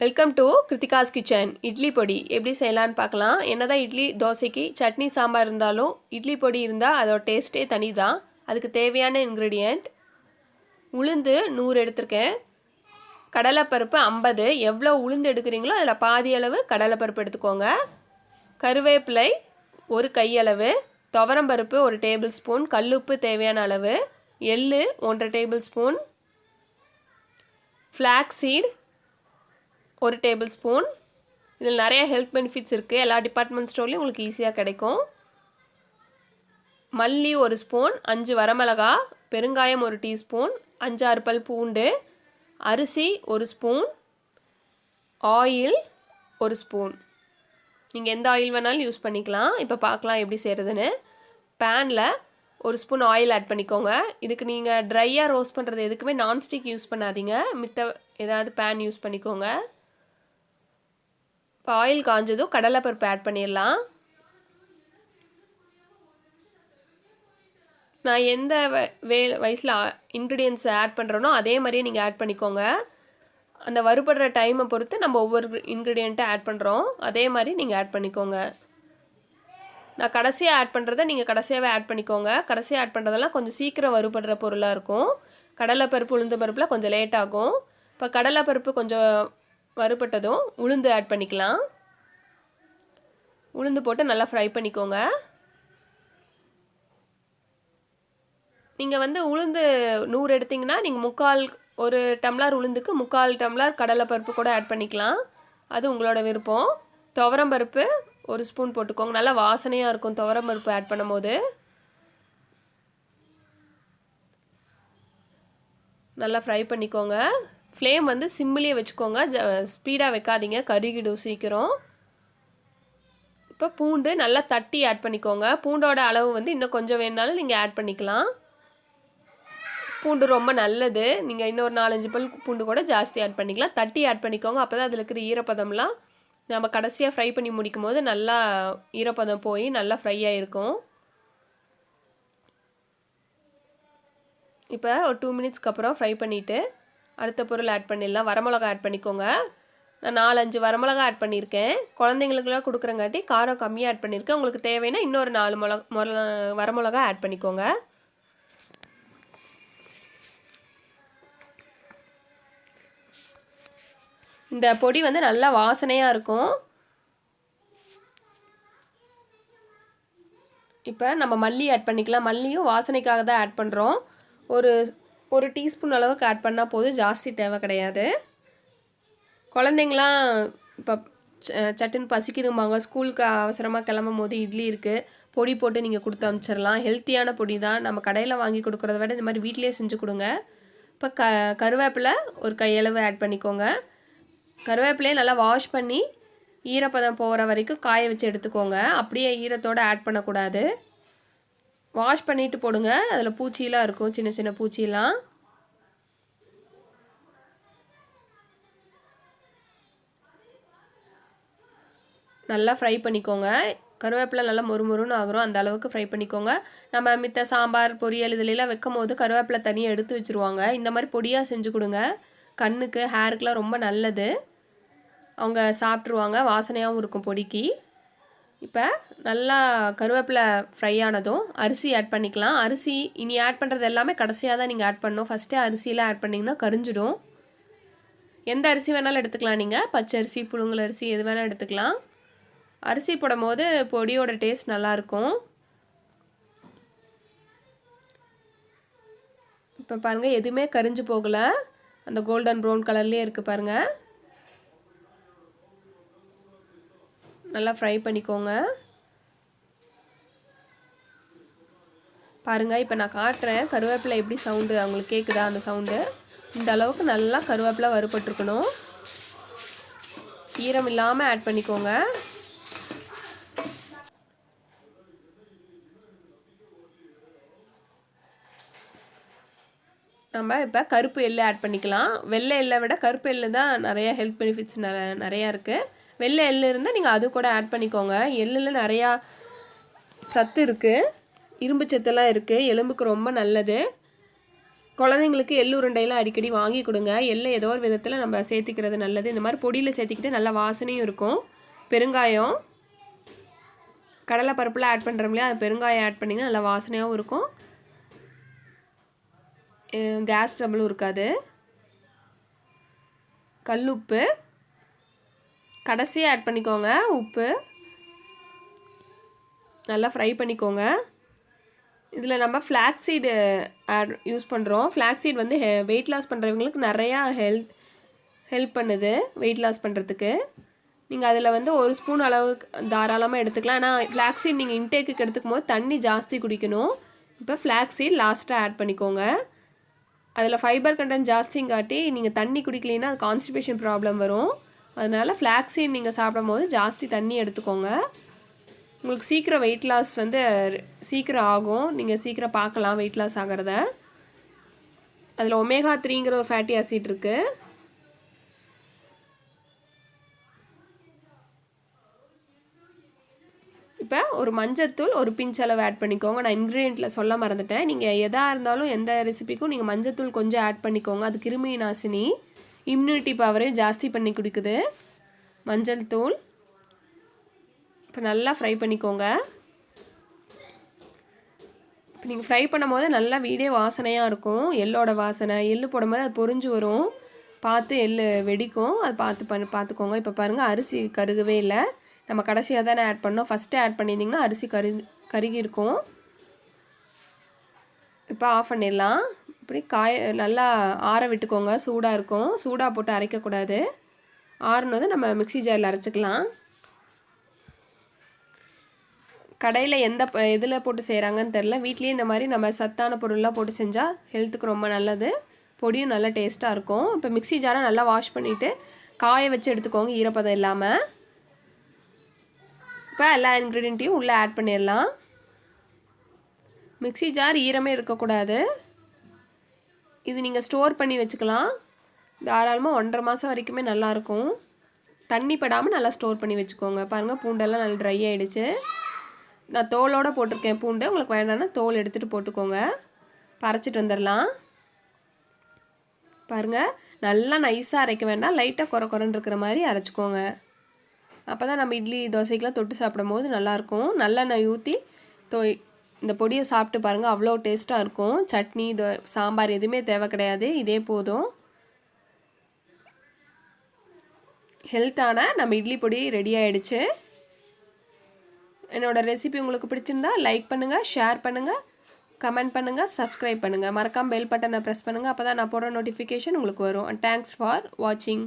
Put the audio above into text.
Welcome to Kiruthika's kitchen. Idli பொடி எப்படி செய்யலான்னு பார்க்கலாம். என்னதான் இட்லி தோசைக்கு சட்னி சாம்பார் இருந்தாலும் இட்லி பொடி இருந்தால் அதோட டேஸ்ட்டே தனி தான். அதுக்கு தேவையான இன்க்ரீடியண்ட் உளுந்து 100 எடுத்திருக்கேன், கடலைப்பருப்பு 50. எவ்வளோ உளுந்து எடுக்கிறீங்களோ அதில் பாதி அளவு கடலைப்பருப்பு எடுத்துக்கோங்க. கருவேப்பிலை 1 கையளவு, துவரம்பருப்பு 1 டேபிள் ஸ்பூன், கல்லுப்பு தேவையான அளவு, எள்ளு 1 tablespoon, flax seed 1 tablespoon. இதில் நிறைய ஹெல்த் பெனிஃபிட்ஸ் இருக்குது. எல்லா டிபார்ட்மெண்ட் ஸ்டோர்லேயும் உங்களுக்கு ஈஸியாக கிடைக்கும். மல்லி 1 ஸ்பூன், 5 வரமிளகா, பெருங்காயம் 1 டீஸ்பூன், 5-6 பல் பூண்டு, அரிசி 1 ஸ்பூன், ஆயில் 1 ஸ்பூன். நீங்கள் எந்த ஆயில் வேணாலும் யூஸ் பண்ணிக்கலாம். இப்போ பார்க்கலாம் எப்படி செய்கிறதுன்னு. பேனில் 1 ஸ்பூன் ஆயில் ஆட் பண்ணிக்கோங்க. இதுக்கு நீங்கள் ட்ரையாக ரோஸ்ட் பண்ணுறது எதுக்குமே நான்ஸ்டிக் யூஸ் பண்ணாதீங்க, மித்த ஏதாவது பேன் யூஸ் பண்ணிக்கோங்க. இப்போ ஆயில் காஞ்சதும் கடலைப்பருப்பு ஆட் பண்ணிடலாம். நான் எந்த வயசில் இன்க்ரீடியன்ஸ் ஆட் பண்ணுறேனோ அதே மாதிரியே நீங்கள் ஆட் பண்ணிக்கோங்க. அந்த வறுபடுற டைமை பொறுத்து நம்ம ஒவ்வொரு இன்க்ரீடியண்ட்டை ஆட் பண்ணுறோம், அதே மாதிரி நீங்கள் ஆட் பண்ணிக்கோங்க. நான் கடைசியாக ஆட் பண்ணுறதை நீங்கள் கடைசியாகவே ஆட் பண்ணிக்கோங்க. கடைசியாக ஆட் பண்ணுறதெல்லாம் கொஞ்சம் சீக்கிரம் வறுபடுற பொருளாக இருக்கும். கடலைப்பருப்பு உளுந்து பருப்பில் கொஞ்சம் லேட் ஆகும். இப்போ கடலைப்பருப்பு கொஞ்சம் வறுபட்டதும் உளுந்து ஆட் பண்ணிக்கலாம். உளுந்து போட்டு நல்லா ஃப்ரை பண்ணிக்கோங்க. நீங்கள் உளுந்து 100 எடுத்திங்கன்னா நீங்கள் ஒரு டம்ளர் உளுந்துக்கு 3/4 டம்ளர் கடலைப்பருப்பு கூட ஆட் பண்ணிக்கலாம். அது உங்களோட விருப்பம். துவரம்பருப்பு 1 ஸ்பூன் போட்டுக்கோங்க. நல்லா வாசனையாக இருக்கும் துவரம்பருப்பு ஆட் பண்ணும்போது. நல்லா ஃப்ரை பண்ணிக்கோங்க. ஃப்ளேம் சிம்மிலே வச்சுக்கோங்க, ஸ்பீடாக வைக்காதீங்க, கருகிடும் சீக்கிரம். இப்போ பூண்டு நல்லா தட்டி ஆட் பண்ணிக்கோங்க. பூண்டோட அளவு இன்னும் கொஞ்சம் வேணுனாலும் நீங்கள் ஆட் பண்ணிக்கலாம். பூண்டு ரொம்ப நல்லது, நீங்கள் இன்னொரு 4-5 பல் பூண்டு கூட ஜாஸ்தி ஆட் பண்ணிக்கலாம். தட்டி ஆட் பண்ணிக்கோங்க, அப்போ தான் அதில் இருக்கிற ஈரப்பதம்லாம் நம்ம கடைசியாக ஃப்ரை பண்ணி முடிக்கும் போது நல்லா ஈரப்பதம் போய் நல்லா ஃப்ரை ஆகிருக்கும். இப்போ ஒரு 2 மினிட்ஸ்க்கு அப்புறம் ஃப்ரை பண்ணிவிட்டு அடுத்த பொருள் ஆட் பண்ணிடலாம். வரமிளகா ஆட் பண்ணிக்கோங்க. நான் 4-5 வரமிளகா ஆட் பண்ணியிருக்கேன். குழந்தைங்களுக்குலாம் கொடுக்குறங்காட்டி காரம் கம்மியாக ஆட் பண்ணியிருக்கேன். உங்களுக்கு தேவைன்னா இன்னொரு 4 வரமிளகா ஆட் பண்ணிக்கோங்க. இந்த பொடி நல்லா வாசனையாக இருக்கும். இப்போ நம்ம மல்லி ஆட் பண்ணிக்கலாம். மல்லியும் வாசனைக்காக தான் ஆட் பண்ணுறோம். ஒரு டீஸ்பூன் அளவுக்கு ஆட் பண்ணால் போதும், ஜாஸ்தி தேவை கிடையாது. குழந்தைங்களாம் இப்போ சட்டுன்னு பசிக்குதும்பாங்க, ஸ்கூலுக்கு அவசரமாக கிளம்பும் போது இட்லி இருக்குது, பொடி போட்டு நீங்கள் கொடுத்து அனுப்பிச்சிடலாம். ஹெல்த்தியான பொடி தான், நம்ம கடையில் வாங்கி கொடுக்குறத விட இந்த மாதிரி வீட்டிலே செஞ்சு கொடுங்க. இப்போ கருவேப்பிலை 1 கையளவு ஆட் பண்ணிக்கோங்க. கருவேப்பிலையை நல்லா வாஷ் பண்ணி ஈரப்பதம் போகிற வரைக்கும் காய வச்சு எடுத்துக்கோங்க. அப்படியே ஈரத்தோடு ஆட் பண்ணக்கூடாது, வாஷ் பண்ணிவிட்டு போடுங்க. அதில் பூச்சியெலாம் இருக்கும், சின்ன சின்ன பூச்சியெலாம். நல்லா ஃப்ரை பண்ணிக்கோங்க. கருவேப்பிலை நல்லா மொறுமொறுன்னு ஆகிறோம், அந்த அளவுக்கு ஃப்ரை பண்ணிக்கோங்க. நம்ம மித்த சாம்பார் பொரியல் இதிலெல்லாம் வைக்கும் போது கருவேப்பிலை தனியாக எடுத்து வச்சுருவாங்க. இந்த மாதிரி பொடியாக செஞ்சு கொடுங்க, கண்ணுக்கு ஹேருக்கெலாம் ரொம்ப நல்லது. அவங்க சாப்பிட்ருவாங்க, வாசனையாகவும் இருக்கும் பொடிக்கு. இப்போ நல்லா கருவேப்பிலை ஃப்ரை ஆனதும் அரிசி ஆட் பண்ணிக்கலாம். அரிசி இனி ஆட் பண்ணுறது எல்லாமே கடைசியாக தான் நீங்கள் ஆட் பண்ணணும். ஃபஸ்ட்டே அரிசியெலாம் ஆட் பண்ணிங்கன்னா கரிஞ்சிடும். எந்த அரிசி வேணாலும் எடுத்துக்கலாம், நீங்கள் பச்சரிசி புழுங்கல் அரிசி எது வேணாலும் எடுத்துக்கலாம். அரிசி போடும் போது பொடியோட டேஸ்ட் நல்லாயிருக்கும். இப்போ பாருங்கள், எதுவுமே கரிஞ்சு போகலை, அந்த கோல்டன் ப்ரௌன் கலர்லேயே இருக்குது பாருங்கள். நல்லா ஃப்ரை பண்ணிக்கோங்க. பாருங்கள், இப்போ நான் காட்டுறேன் கருவேப்பிலை எப்படி சவுண்டு அவங்களுக்கு கேட்குதா, அந்த சவுண்டு. இந்த அளவுக்கு நல்லா கருவேப்பிலை வறுபட்டுருக்கணும். ஈரம் இல்லாமல் ஆட் பண்ணிக்கோங்க. நம்ம இப்போ கருப்பு எள்ளு ஆட் பண்ணிக்கலாம். வெள்ளை எள்ளை விட கருப்பு எள்ளு தான் நிறையா ஹெல்த் பெனிஃபிட்ஸ் நிறையா இருக்குது. வெள்ளை எள்ளு இருந்தால் நீங்கள் அது கூட ஆட் பண்ணிக்கோங்க. எள்ளில் நிறையா சத்து இருக்குது, இரும்பு சத்துலாம் இருக்குது, எலும்புக்கு ரொம்ப நல்லது. குழந்தைங்களுக்கு எள்ளு உருண்டையெல்லாம் அடிக்கடி வாங்கி கொடுங்க. எள்ளை ஏதோ ஒரு விதத்தில் நம்ம சேர்த்திக்கிறது நல்லது. இந்த மாதிரி பொடியில் சேர்த்திக்கிட்டு நல்லா வாசனையும் இருக்கும். பெருங்காயம், கடலை பருப்பில் ஆட் பண்ணுறோம் இல்லையா, அது பெருங்காயம் ஆட் பண்ணிங்கன்னா நல்லா வாசனையாகவும் இருக்கும். கேஸ் ட்ரபிளும் இருக்காது. கல்லுப்பு கடைசியாக ஆட் பண்ணிக்கோங்க. உப்பு நல்லா ஃப்ரை பண்ணிக்கோங்க. இதில் நம்ம ஃப்ளாக்ஸ் சீடு யூஸ் பண்ணுறோம். ஃப்ளாக்ஸ் சீட் வந்து வெயிட் லாஸ் பண்ணுறவங்களுக்கு நிறையா ஹெல்ப் பண்ணுது வெயிட் லாஸ் பண்ணுறதுக்கு. நீங்கள் அதில் வந்து 1 ஸ்பூன் அளவுக்கு தாராளமாக எடுத்துக்கலாம். ஆனால் ஃப்ளாக்ஸ் சீட் நீங்கள் இன்டேக்குக்கு எடுத்துக்கும் போது தண்ணி ஜாஸ்தி குடிக்கணும். இப்போ ஃப்ளாக்ஸ் சீட் லாஸ்ட்டாக ஆட் பண்ணிக்கோங்க. அதில் ஃபைபர் கண்டென்ட் ஜாஸ்திங்காட்டி நீங்கள் தண்ணி குடிக்கலைன்னா அது கான்ஸ்டிபேஷன் ப்ராப்ளம் வரும். அதனால் ஃப்ளாக்ஸ் சீட் நீங்கள் சாப்பிடும் போது ஜாஸ்தி தண்ணி எடுத்துக்கோங்க. உங்களுக்கு சீக்கிரம் வெயிட் லாஸ் வந்து சீக்கிரம் ஆகும். நீங்கள் சீக்கிரம் பார்க்கலாம் வெயிட் லாஸ் ஆகிறத. அதில் ஒமேகா 3ங்கிற ஒரு ஃபேட்டி ஆசிட் இருக்குது. இப்போ ஒரு மஞ்சத்தூள் ஒரு பிஞ்ச் அளவு ஆட் பண்ணிக்கோங்க. நான் இன்க்ரீடியண்ட்டில் சொல்ல மறந்துட்டேன். நீங்கள் எதாக இருந்தாலும் எந்த ரெசிபிக்கும் நீங்கள் மஞ்சத்தூள் கொஞ்சம் ஆட் பண்ணிக்கோங்க. அது கிருமி நாசினி, இம்யூனிட்டி பவரையும் ஜாஸ்தி பண்ணி கொடுக்குது மஞ்சள் தூள். இப்போ நல்லா ஃப்ரை பண்ணிக்கோங்க. இப்போ நீங்கள் ஃப்ரை பண்ணும் போது நல்லா வீடே வாசனையாக இருக்கும். எள்ளோட வாசனை, எள்ளு போடும்போது அது பொரிஞ்சு வரும். பார்த்து எள்ளு வெடிக்கும், அது பார்த்துக்கோங்க. இப்போ பாருங்கள் அரிசி கருகவே இல்லை. நம்ம கடைசியாக தானே ஆட் பண்ணோம். ஃபஸ்ட்டு ஆட் பண்ணியிருந்திங்கன்னா அரிசி கருகி இருக்கும். இப்போ ஆஃப் பண்ணிடலாம். இப்படி நல்லா ஆற விட்டுக்கோங்க. சூடாக இருக்கும். சூடாக போட்டு அரைக்கக்கூடாது. ஆறுனது நம்ம மிக்ஸி ஜாரில் அரைச்சிக்கலாம். கடையில் எந்த இதில் போட்டு செய்கிறாங்கன்னு தெரில. வீட்லேயே இந்த மாதிரி நம்ம சத்தான பொருள்லாம் போட்டு செஞ்சால் ஹெல்த்துக்கு ரொம்ப நல்லது. பொடியும் நல்லா டேஸ்ட்டாக இருக்கும். இப்போ மிக்ஸி ஜாரை நல்லா வாஷ் பண்ணிவிட்டு காய வச்சு எடுத்துக்கோங்க, ஈரப்பதம் இல்லாமல். இப்போ எல்லா இன்க்ரீடியண்ட்டையும் உள்ளே ஆட் பண்ணிடலாம். மிக்ஸி ஜார் ஈரமே இருக்கக்கூடாது. இது நீங்கள் ஸ்டோர் பண்ணி வச்சுக்கலாம். தாராளமாக 1.5 மாதம் வரைக்குமே நல்லாயிருக்கும். தண்ணி படாமல் நல்லா ஸ்டோர் பண்ணி வச்சுக்கோங்க. பாருங்கள் பூண்டெல்லாம் நல்லா ட்ரை ஆகிடுச்சு. நான் தோலோடு போட்டிருக்கேன் பூண்டு. உங்களுக்கு வேண்டாம்னா தோல் எடுத்துகிட்டு போட்டுக்கோங்க. அரைச்சிட்டு வந்துடலாம். பாருங்கள் நல்லா நைஸாக அரைக்க வேண்டாம், லைட்டாக குறன்னு இருக்கிற மாதிரி அரைச்சிக்கோங்க. அப்போ தான் நம்ம இட்லி தோசைக்கெலாம் தொட்டு சாப்பிடும் போது நல்லாயிருக்கும். நல்லெண்ணெய் ஊற்றி இந்த பொடியை சாப்பிட்டு பாருங்கள், அவ்வளோ டேஸ்ட்டாக இருக்கும். சட்னி சாம்பார் எதுவுமே தேவை கிடையாது, இதே போதும். ஹெல்த்தான நம்ம இட்லி பொடி ரெடி ஆகிடுச்சு. என்னோடய ரெசிபி உங்களுக்கு பிடிச்சிருந்தா லைக் பண்ணுங்கள், ஷேர் பண்ணுங்கள், கமெண்ட் பண்ணுங்கள், சப்ஸ்கிரைப் பண்ணுங்கள். மறக்காமல் பெல் பட்டனை ப்ரெஸ் பண்ணுங்கள். அப்போ தான் நான் போடுற நோட்டிஃபிகேஷன் உங்களுக்கு வரும். அண்ட் தேங்க்ஸ் ஃபார் வாட்சிங்.